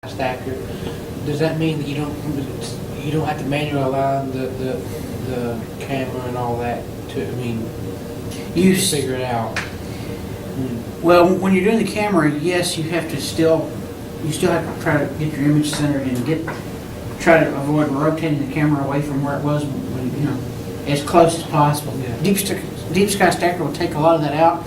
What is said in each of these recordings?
stacker, does that mean that you don't have to manually align the camera and all that to, I mean, You to figure it out? Well, when you're doing the camera, yes, you have to you still have to try to get your image centered and try to avoid rotating the camera away from where it was, as close as possible. Yeah. Deep Sky Stacker will take a lot of that out,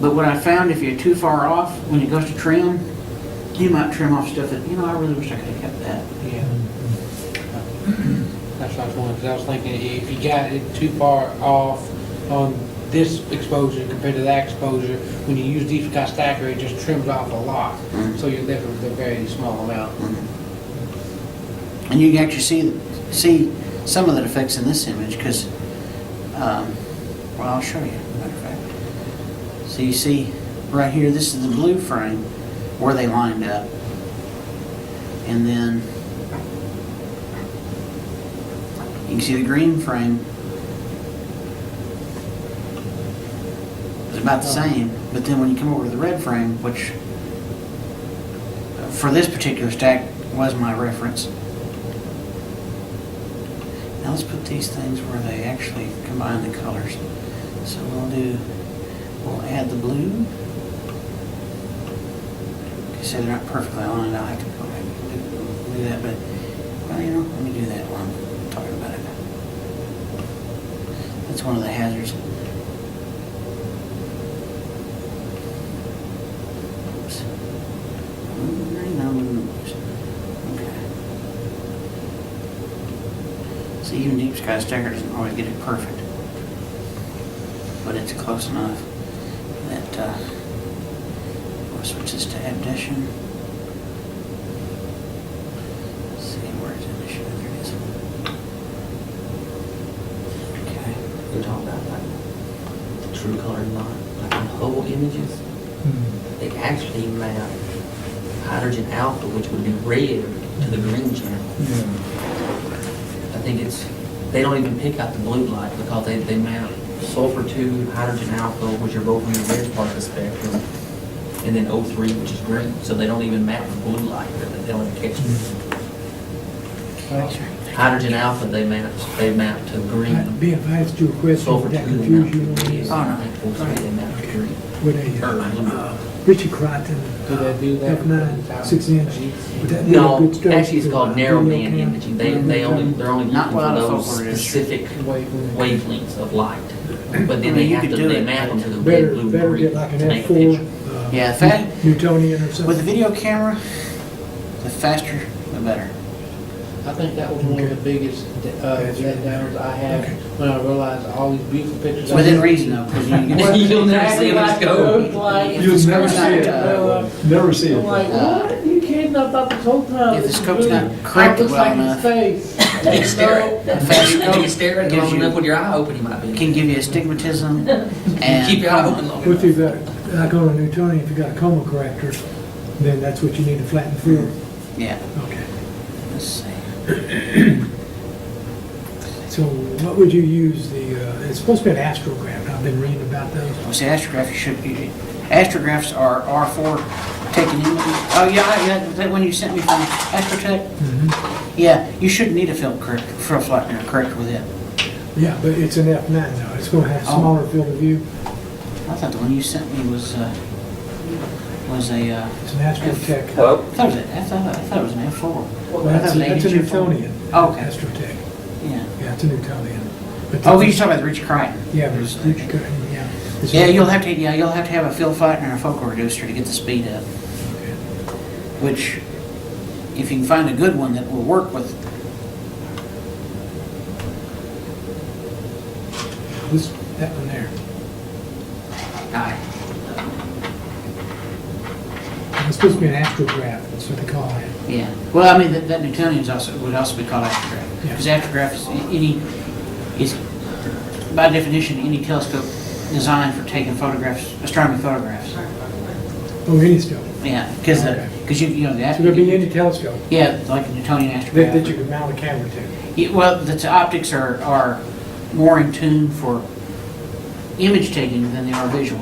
but what I found, if you're too far off, when it goes to trim, you might trim off stuff that, I really wish I could have kept that. Yeah. That's what I was wondering, because I was thinking if you got it too far off on this exposure compared to that exposure, when you use Deep Sky Stacker, it just trims off a lot. Mhm. So you're left with a very small amount. And you can actually see some of the defects in this image because, I'll show you, as a matter of fact. So you see right here, this is the blue frame where they lined up. And then you can see the green frame is about the same, but then when you come over to the red frame, which for this particular stack was my reference. Now let's put these things where they actually combine the colors. So we'll add the blue. Okay, so they're not perfectly aligned. I'll have to go back and do that, but well, let me do that while I'm talking about it. That's one of the hazards. Oops. Okay. So even Deep Sky Stacker doesn't always get it perfect, but it's close enough that we'll switch this to addition. Let's see, where's addition? There it is. Okay. You're talking about like the true color not, like on whole images, they actually map hydrogen alpha, which would be red, to the green channel. I think they don't even pick out the blue light because they map sulfur 2, hydrogen alpha, which are both on the red part of the spectrum, and then O3, which is green. So they don't even map the blue light, they don't even catch it. Hydrogen alpha, they map to green. Be advised to a question Sulfur that 2, they map confuse to you red. Oh, no. And O3, they map to green. with Or blue. a Richie Crichton Do they do that? F9 6-inch. Would that be a No, good stroke actually it's for, called video narrowband cam? imaging. They're only Not looking for without a those focal register. specific wavelengths of light. But then I mean, you they could do it, map them to the red, Better, blue, better green get like an to make a F4 picture. Yeah, the fact, Newtonian or something. with the video camera, the faster, the better. I think that was one of the biggest letdowns I had when I realized all these beautiful pictures. Within reason, though, because you can You'll never see them just go. You'll never see it. Never see I'm like, it. what? You kidding? I thought this whole time. If the this scope's was not really- corrected it looks well like enough. his face. You can stare at The fast You can scope stare at it gives long you- enough with your eye open, you might be. can give you astigmatism and Keep your eye open long If you've enough. got, like on a Newtonian, if you've got a coma corrector, then that's what you need to flatten the field. yeah. Okay. Let's see. So what would you use it's supposed to be an astrograph. I've been reading about those. Well, see, astrographs are for taking images. Oh yeah, that one you sent me from Astrotech. Yeah, you shouldn't need a field corrector with it. Yeah, but it's an F9 though. It's going to have Oh. smaller field of view. I thought the one you sent me was a. It's an Astrotech. I thought it was an F4. Well, I that's thought it was a an H2. Newtonian. Oh, okay. Astrotech. Yeah. Yeah, it's a Newtonian. But Oh, you this- talking about the Richie Crichton? Yeah, there's Richie Crichton, yeah. It's Yeah, a- you'll have to have a field flatter and a focal reducer to get the speed up. Okay. Which, if you can find a good one that will work with, That one there. Aye. It's supposed to be an astrograph. That's what they call it. Yeah. Well, I mean that Newtonian would also be called astrograph Yeah. because astrograph is by definition any telescope designed for taking photographs, astronomy photographs. Oh, any scope. Yeah, because Okay. the So there'll be any telescope yeah, like a Newtonian that you astrograph. could mount a camera to. Yeah, well, the optics are more in tune for image taking than they are visual.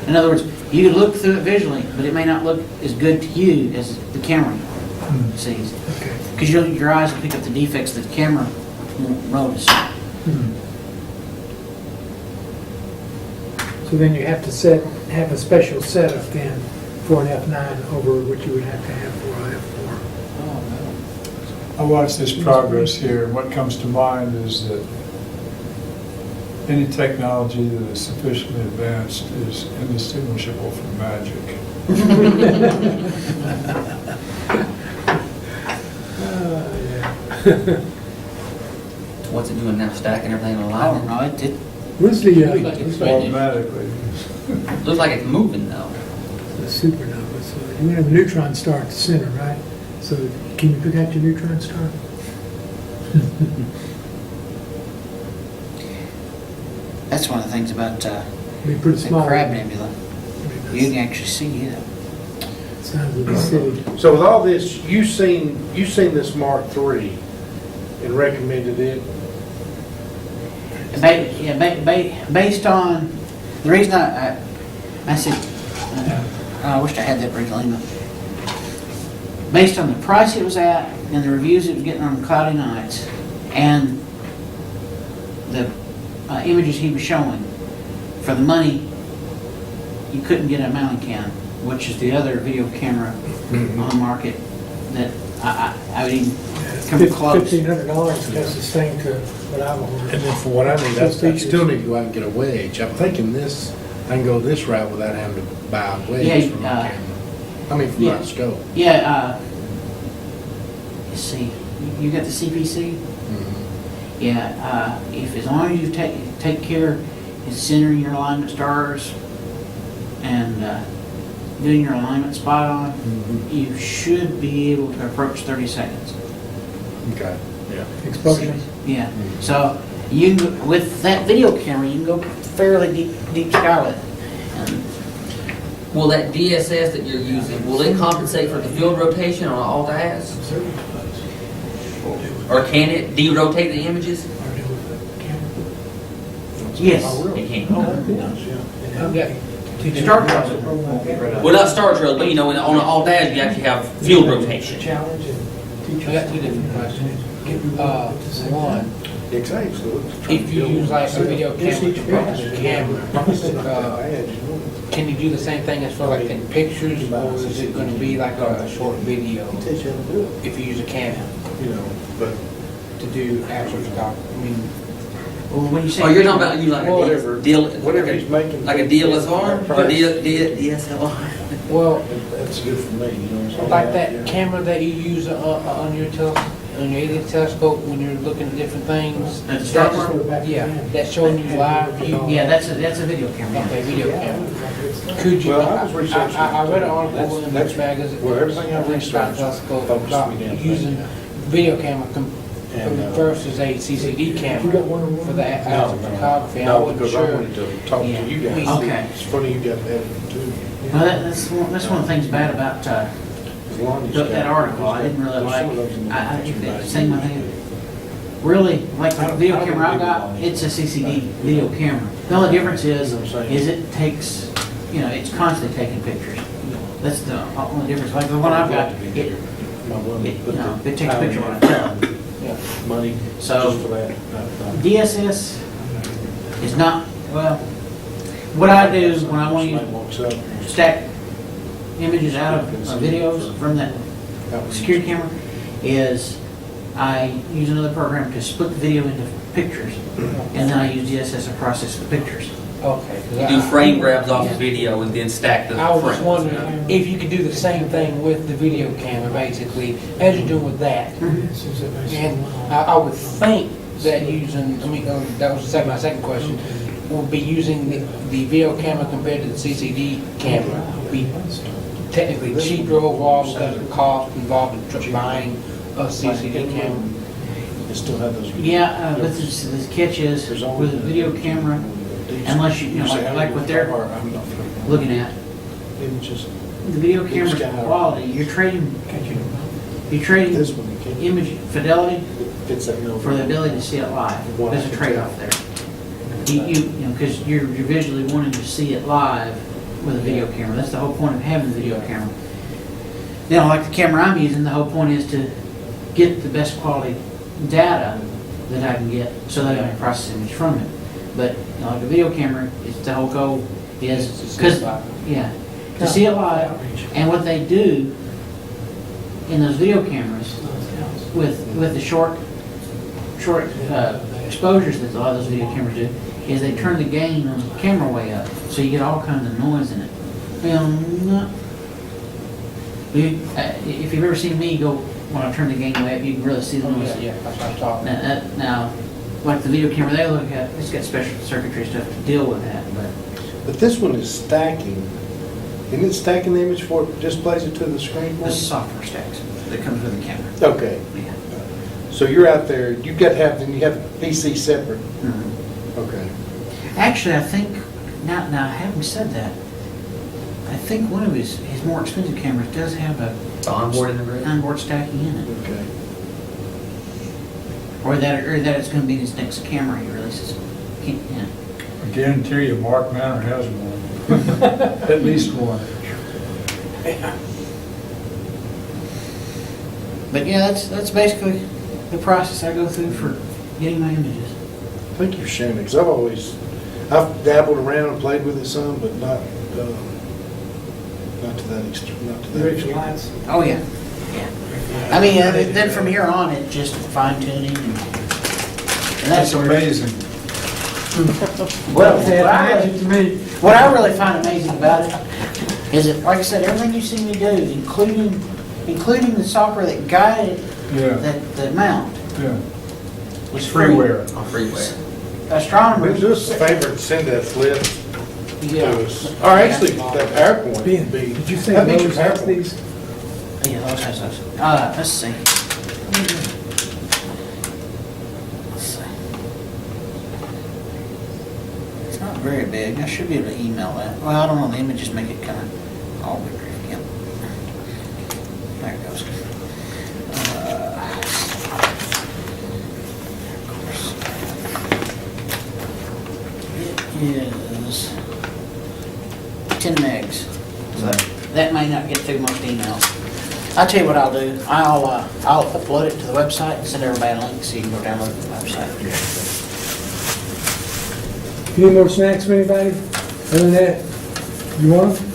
In other words, you could look through it visually, but it may not look as good to you as the camera. sees. Okay. Because your eyes will pick up the defects that the camera won't notice. So then you have to have a special setup then for an F9 over what you would have to have for an F4. I watch this progress here, and what comes to mind is that any technology that is sufficiently advanced is indistinguishable from magic. Yeah. What's it doing now, stacking everything on I don't line? know, it Where's the, Like it's Automatically. Looks like it's moving though. the supernova? So you have a neutron star at the center, right? So can you pick out your neutron star? that's one of the things about Be pretty the small. Crab Nebula. I mean, You can actually see it. Sounds like a city. So with all this, you've seen this Mark III and recommended it. Based on, the reason I said, I wished I had that original email. Based on the price it was at and the reviews it was getting on Cloudy Nights and the images he was showing, for the money, you couldn't get a mounting cam, which is the other video camera on the market that I would even come close. $1,500 costs the same to what I've ordered. And then for what I need, I still need to go out and get a wedge. I'm thinking this, I can go this route without having to buy a wedge Yeah, for my camera. I mean, for yeah. my scope. Yeah, let's see, you got the CPC? Mhm. Yeah, if, as long as you take care of centering your alignment stars and doing your alignment spot on, you should be able to approach 30 seconds. Okay, yeah. Exposure. Yeah, so you, can go- with that video camera, you can go fairly deep sky with it. And Will that DSS that you're using, will it compensate for the field rotation on all DAS? Or can it de-rotate the images? Yes, It can. I've got two Star different Trek. Well, not Star Trails, but you know, on all DAS, you actually have field rotation. Challenge and teach I got two different questions. One, if you use like a video camera, can you do the same thing as for like taking pictures, or is it gonna be like a short video if you use a camera to do actual photography? I mean, Well, when you say. Oh, you're talking about, you like Whatever. a deal, Whatever he's making. like a DLSR or DSLR? well, That's good for me, you know what I'm saying? like that camera that you use on your on your alien telescope when you're looking at different things. At the Star That's- Park? Yeah, that's showing you live view. Yeah, that's a video camera. Okay, video camera. Could you, Well, I was researching- I read an article in That's this magazine. well, everything I researched Telescope focused about me down to using video camera And, versus a CCD camera for the actual photography. I No, wasn't because I sure. wanted to talk to you guys. Okay. It's funny you got that too. Well, that's one of the things bad about As long as you that got- article. I didn't really There's like. some of those in the I think picture the back. same thing. Really, like the video camera I got, it's a CCD video camera. The only difference is it takes, it's constantly taking pictures. That's the only difference. Like the one I've got, My woman put the it takes a picture when I time tell. in money So- just for that. DSS is not, well, what I do is when I want Somebody walks up. to stack images out of videos from that security camera is I use another program to split the video into pictures, and then I use DSS to process the pictures. Okay. 'cause You do frame grabs off the video and then stack the I was just frames. wondering if you could do the same thing with the video camera, basically, as you're doing with that. And I would think that using, that was my second question, would be using the video camera compared to the CCD camera, would be technically cheaper overall because of the cost involved in buying a CCD camera. They still have those. Yeah, but the catch is with a video camera, unless you know, like what they're looking at, Images. the video camera's quality, you're trading This one, you can't. image fidelity Fits that middle. for the ability to see it live. There's a trade-off there. Because you're visually wanting to see it live with a video camera. That's the whole point of having a video camera. You know, like the camera I'm using, the whole point is to get the best quality data that I can get so that I can process image from it. But, you know, like a video camera, it's the whole goal is, because, yeah, to see it live. And what they do in those video cameras with the short exposures that a lot of those video cameras do, is they turn the gain on the camera way up, so you get all kinds of noise in it. If you've ever seen me go, when I turn the gain way up, you can really see the noise. Yeah, that's what I'm talking about. Now, like the video camera they look at, it's got special circuitry stuff to deal with that, but But this one is stacking. Isn't it stacking the image before it just plays it to the screen? the software stacks that comes with the camera. Okay, Yeah. so you're out there, you've got to have, then you have the PC separate. Mhm. Okay. Actually, I think, now having said that, I think one of his more expensive cameras does have a The onboard integrated. onboard stacking in it. Okay. Or that it's gonna be his next camera he releases. Yeah. I guarantee you, Mark Manor has one. At least one. But yeah, that's basically the process I go through for getting my images. Thank you for sharing it, because I've dabbled around and played with it some, but not to that extent, not to that Rich extent. lights. Oh, yeah, yeah. I mean, then from here on, it's just fine tuning and that's That's amazing. Well, Imagine to me. what I really find amazing about it is that, like I said, everything you see me do, including the software that guided Yeah, the mount, yeah. was free. Freeware. On freeware. Astronomers. Do us a favor and send that list Yeah. to us. Or actually, that PowerPoint Ben, would be. did you say I think your Lowe's has PowerPoint- these? Yeah, those has those. Let's see. Let's see. It's not very big. I should be able to email that. Well, I don't know, the images make it kind of all big. Yep. There it goes. Of course. It is 10 megs. So that may not get through most emails. I'll tell you what I'll do. I'll upload it to the website and send everybody a link so you can go download it from the website. Any more snacks for anybody? Other than that, you want them?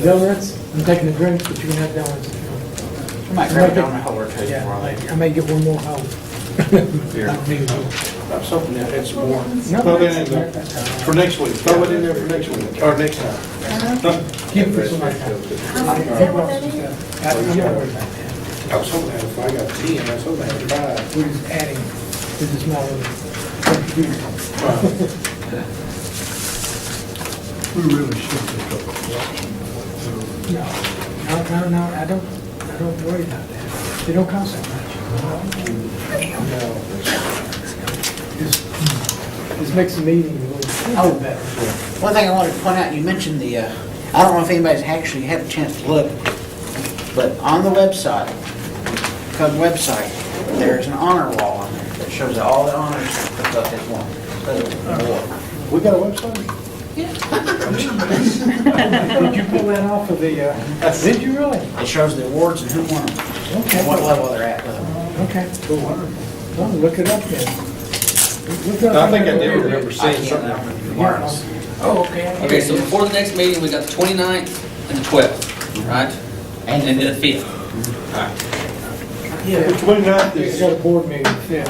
Donuts? I'm taking a drink, but you can have donuts if you want. I might grab a donut hole or two Yeah, before I leave. I may get one more home. Here. Not me, though. I was hoping that had some more. No, Throw that in there that's all right. for next week. Throw it in there for next week, or next time. Keep it for somebody. Is that what that is? I was hoping to have, if I got 10, I was hoping to have 5. We're just adding to the small little computer. We really should pick up a collection. No, I don't worry about that. They don't cost that much. Just makes the meeting a little better. One thing I wanted to point out, you mentioned I don't know if anybody's actually had a chance to look, but on the website, there's an honor wall on there that shows all the honors that up as one. We got a website? Did you pull that off of the, did you really? It shows the awards and who won them, and what level they're at with them. Okay. Well, look it up then. I think I do remember seeing something. Oh, okay. Okay, so before the next meeting, we got the 29th and the 12th, right? And then the 5th. Yeah, The 29th we is, got a board meeting, yeah.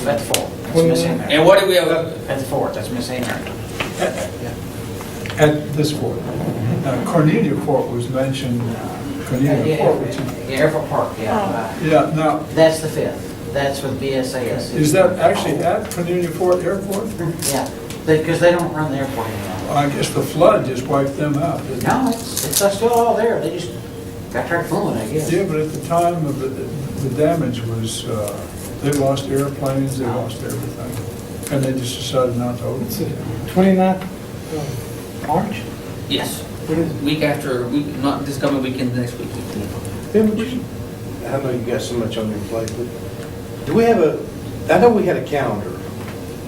That's 4. That's Miss Henry. And what do we have? That's 4. That's Miss Henry. At this fort. Cornelia Fort was mentioned, Cornelia Fort, which is, Yeah, Airport Park, yeah. yeah, now, That's the 5th. That's with BSAS. is that actually at Cornelia Fort Airport? Yeah, because they don't run the airport anymore. I guess the flood just wiped them out, didn't it? No, it's still all there. They just got tired of fooling, I guess. Yeah, but at the time of the damage was, they lost airplanes, they lost everything. And they just decided not to open It's it. 29th of March? Yes. What is it? Week after, not this coming weekend, the next week. Ben, would you- I know you got so much on your plate, but do we have I know we had a calendar